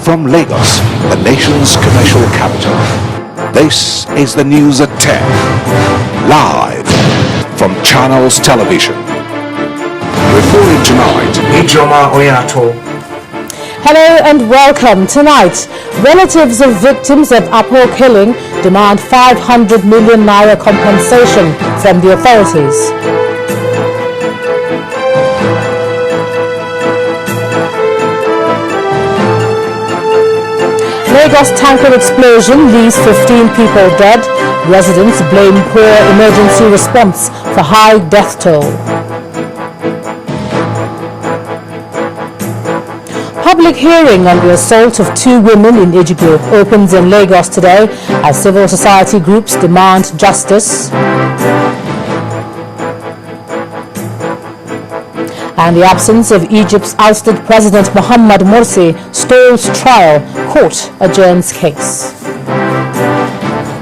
From Lagos, the nation's commercial capital, this is the news at 10, live from Channels Television. Reporting tonight, Ijoma Oyato. Hello and welcome. Tonight, relatives of victims of Apapa killing demand 500 million naira compensation from the authorities. Lagos tanker explosion leaves 15 people dead. Residents blame poor emergency response for high death toll. Public hearing on the assault of 2 women in Abuja opens in Lagos today as civil society groups demand justice. And the absence of Egypt's ousted President Mohamed Morsi stalls trial. Court adjourns case.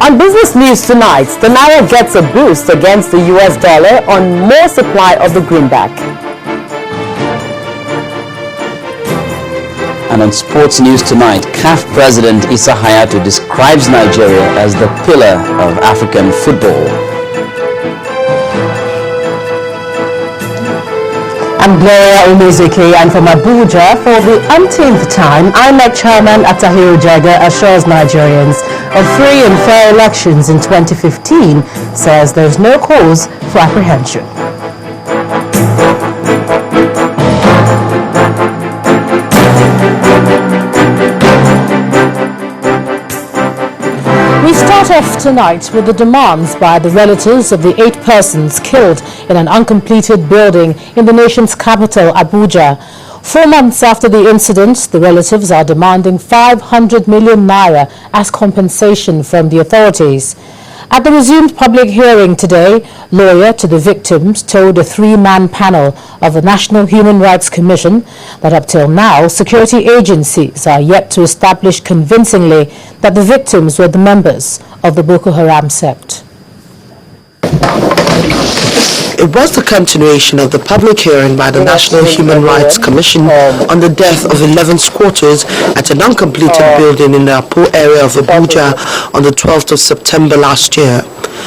On business news tonight, the naira gets a boost against the US dollar on more supply of the greenback. And on sports news tonight, CAF President Issa Hayatou describes Nigeria as the pillar of African football. I'm Gloria Umezeke, and from Abuja, for the umpteenth time, INEC Chairman Atahiru Jega assures Nigerians of free and fair elections in 2015, says there's no cause for apprehension. We start off tonight with the demands by the relatives of the 8 persons killed in an uncompleted building in the nation's capital, Abuja. 4 months after the incident, the relatives are demanding 500 million naira as compensation from the authorities. At the resumed public hearing today, lawyer to the victims told a 3-man panel of the National Human Rights Commission that up till now, security agencies are yet to establish convincingly that the victims were the members of the Boko Haram sect. It was the continuation of the public hearing by the National Human Rights Commission on the death of 11 squatters at an uncompleted building in the Apapa area of Abuja on the 12th of September last year.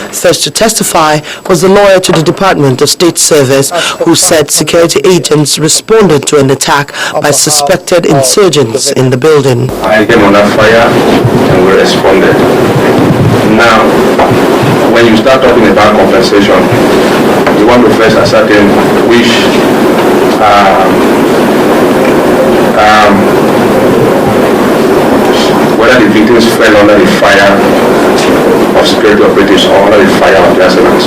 First to testify was the lawyer to the Department of State Service, who said security agents responded to an attack by suspected insurgents in the building. I came under fire and we responded. Now, when you start talking about compensation, you want to first ascertain which whether the victims fell under the fire of security operatives or under the fire of the assailants.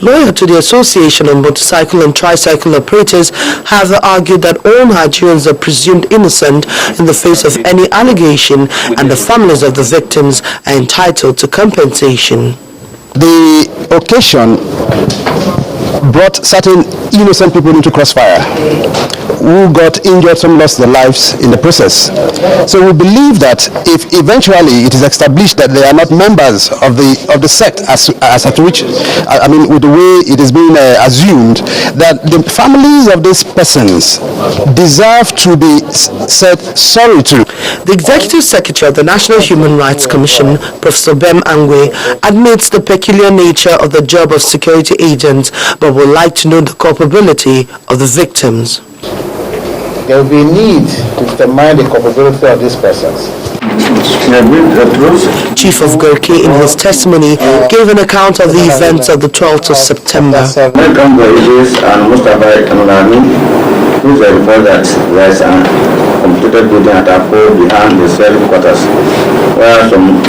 Lawyer to the Association of Motorcycle and Tricycle Operators have argued that all Nigerians are presumed innocent in the face of any allegation, and the families of the victims are entitled to compensation. The occasion brought certain innocent people into crossfire who got injured, some lost their lives in the process. So we believe that if eventually it is established that they are not members of the sect as at which, I mean, with the way it is being assumed, that the families of these persons deserve to be said sorry to. The Executive Secretary of the National Human Rights Commission, Professor Bem Angwe, admits the peculiar nature of the job of security agents, but would like to know the culpability of the victims. There will be a need to determine the culpability of these persons. Chief of Gurki, in his testimony, gave an account of the events of the 12th of September. Who verified that there is a completed building at Apapa behind the cell quarters, where some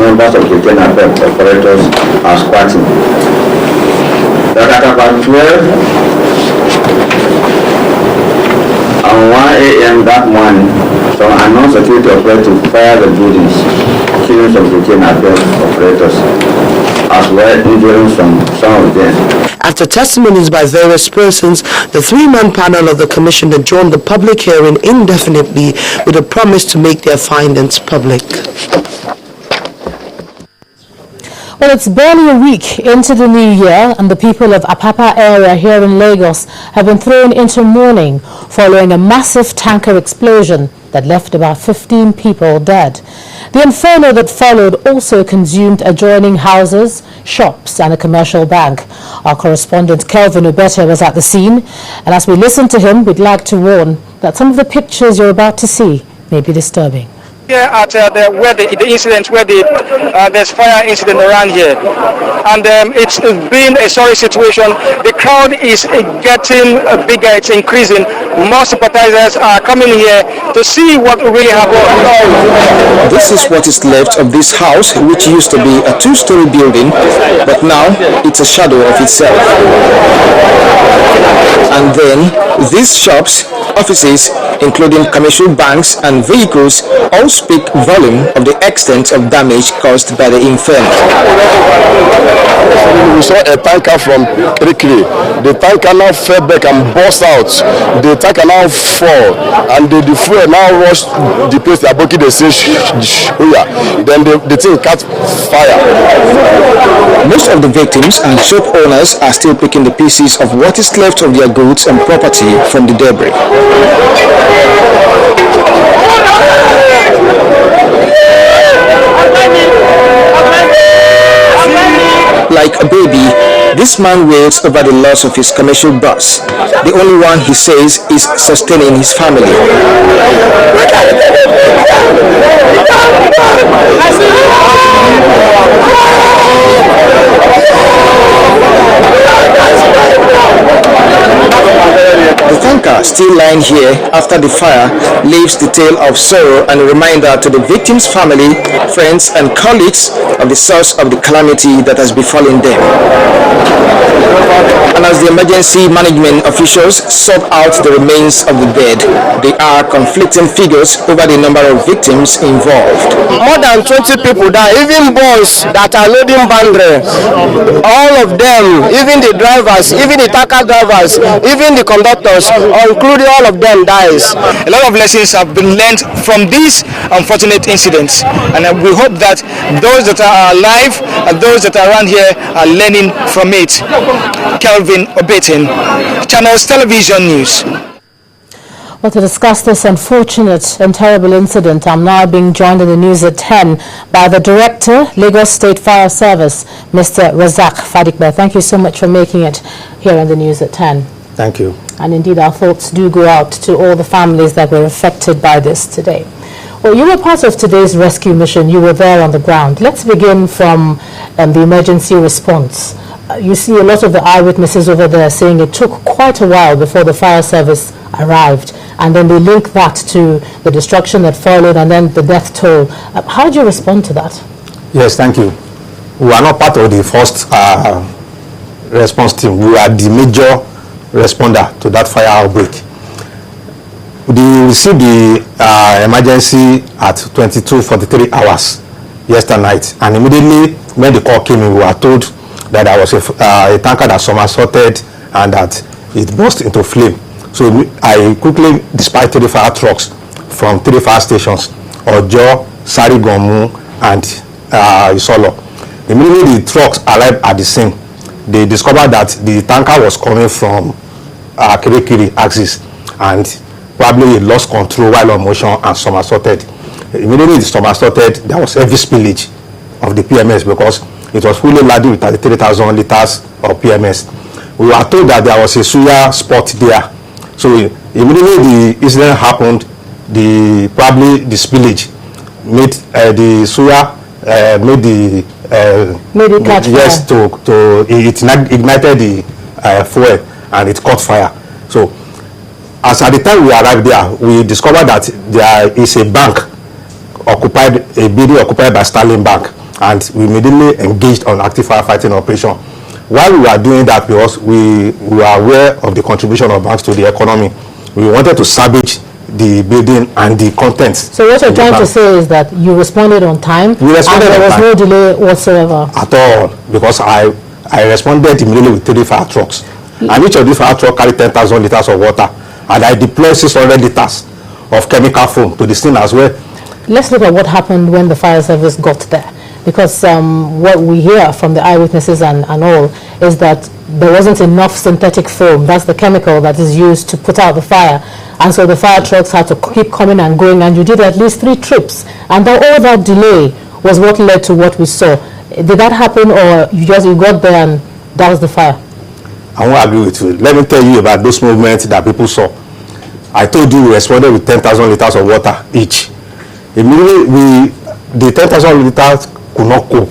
members of the 10 operators are squatting. That at about 12 and 1 a.m. that morning, some unknown security operators fired the buildings, killing some 10 operators, as well injuring some of them. After testimonies by various persons, the 3-man panel of the commission adjourned the public hearing indefinitely with a promise to make their findings public. Well, it's barely a week into the new year, and the people of Apapa area here in Lagos have been thrown into mourning following a massive tanker explosion that left about 15 people dead. The inferno that followed also consumed adjoining houses, shops and a commercial bank. Our correspondent Kelvin Obete was at the scene, and as we listen to him, we'd like to warn that some of the pictures you're about to see may be disturbing. Here at the incident where there's fire incident around here, and it's been a sorry situation. The crowd is getting bigger, it's increasing. More sympathizers are coming here to see what really happened. This is what is left of this house, which used to be a two-story building, but now it's a shadow of itself. And then these shops, offices, including commercial banks and vehicles, all speak volume of the extent of damage caused by the inferno. We saw a tanker from Rikiri. The tanker now fell back and burst out. The tanker now fall, and the fuel now rushed the place. The Aboki they say then the thing caught fire. Most of the victims and shop owners are still picking the pieces of what is left of their goods and property from the debris. Like a baby, this man wails over the loss of his commercial bus, the only one he says is sustaining his family. The tanker, still lying here after the fire, leaves the tale of sorrow and a reminder to the victim's family, friends and colleagues of the source of the calamity that has befallen them. And as the emergency management officials sort out the remains of the dead, there are conflicting figures over the number of victims involved. More than 20 people died, even boys that are loading boundary. All of them, even the drivers, even the tanker drivers, even the conductors, including all of them dies. A lot of lessons have been learned from these unfortunate incidents, and we hope that those that are alive and those that are around here are learning from it. Kelvin Obete, Channels Television News. Well, to discuss this unfortunate and terrible incident, I'm now being joined in the news at 10 by the Director, Lagos State Fire Service, Mr. Razak Fadigbe. Thank you so much for making it here in the news at 10. Thank you. And indeed, our thoughts do go out to all the families that were affected by this today. Well, you were part of today's rescue mission. You were there on the ground. Let's begin from the emergency response. You see a lot of the eyewitnesses over there saying it took quite a while before the fire service arrived, and then they link that to the destruction that followed and then the death toll. How do you respond to that? Yes, thank you. We are not part of the first response team. We are the major responder to that fire outbreak. We received the emergency at 22:43 hours yesterday night, and immediately when the call came in, we were told that there was a tanker that somersaulted and that it burst into flame. So I quickly dispatched 3 fire trucks from 3 fire stations, Ojo, Sarigomu and Isolo. Immediately the trucks arrived at the scene. They discovered that the tanker was coming from Kirikiri axis, and probably lost control while on motion and somersaulted. Immediately it somersaulted, there was heavy spillage of the PMS because it was fully laden with 33,000 liters of PMS. We were told that there was a suya spot there. So immediately the incident happened, probably the spillage made the suya made it catch fire. It ignited the fuel and it caught fire. So as at the time we arrived there, we discovered that there is a bank a building occupied by Sterling Bank, and we immediately engaged on active firefighting operation. While we were doing that, because we were aware of the contribution of banks to the economy, we wanted to salvage the building and the contents. So what you're trying to say is that you responded on time, we responded and there was no delay whatsoever? At all, because I responded immediately with 3 fire trucks, and each of these fire trucks carried 10,000 liters of water, and I deployed 600 liters of chemical foam to the scene as well. Let's look at what happened when the fire service got there, because what we hear from the eyewitnesses and all is that there wasn't enough synthetic foam. That's the chemical that is used to put out the fire. and so the fire trucks had to keep coming and going, and you did at least 3 trips, and all that delay was what led to what we saw. Did that happen, or you got there and that was the fire? I won't agree with you. Let me tell you about those movements that people saw. I told you we responded with 10,000 liters of water each. Immediately, the 10,000 liters could not cope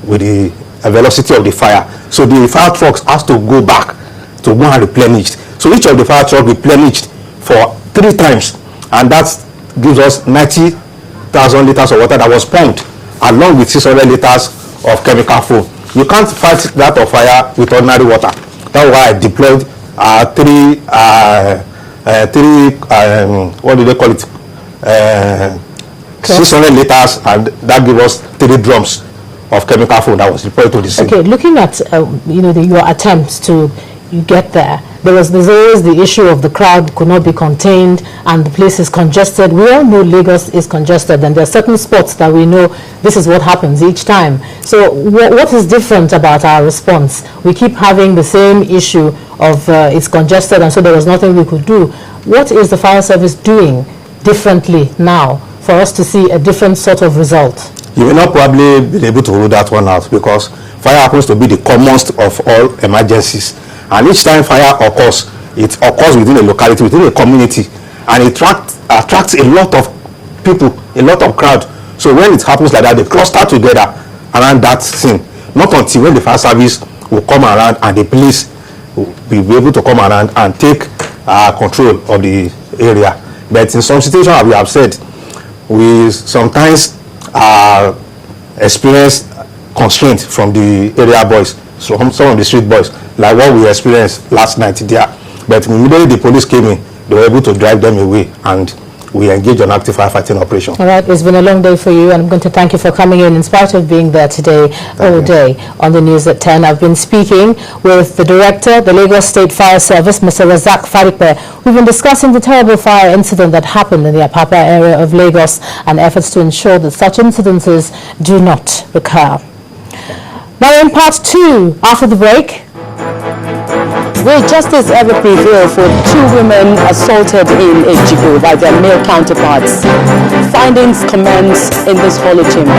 with the velocity of the fire. So the fire trucks has to go back to go and replenish. So each of the fire trucks replenished for 3 times, and that gives us 90,000 liters of water that was pumped, along with 600 liters of chemical foam. You can't fight that of fire with ordinary water. That's why I deployed what do they call it? 600 liters, and that gave us 3 drums of chemical foam that was deployed to the scene. Okay, looking at your attempts to get there, there's always the issue of the crowd could not be contained and the place is congested. We all know Lagos is congested, and there are certain spots that we know this is what happens each time. So what is different about our response? We keep having the same issue of it's congested, and so there was nothing we could do. What is the fire service doing differently now for us to see a different sort of result? You will not probably be able to rule that one out, because fire happens to be the commonest of all emergencies. And each time fire occurs, it occurs within a locality, within a community, and it attracts a lot of people, a lot of crowd. So when it happens like that, they cluster together around that scene. Not until when the fire service will come around and the police will be able to come around and take control of the area. But in some situations, as we have said, we sometimes experience constraint from the area boys, so some of the street boys, like what we experienced last night there. But immediately the police came in, they were able to drive them away, and we engaged on active firefighting operation. All right, it's been a long day for you, and I'm going to thank you for coming in spite of being there today, all day on the news at 10. I've been speaking with the director, the Lagos State Fire Service, Mr. Razak Faripe. We've been discussing the terrible fire incident that happened in the Apapa area of Lagos and efforts to ensure that such incidences do not recur. Now in part 2, after the break, Will justice ever prevail for 2 women assaulted in Ejigbo by their male counterparts? Findings commence in this hollow chamber.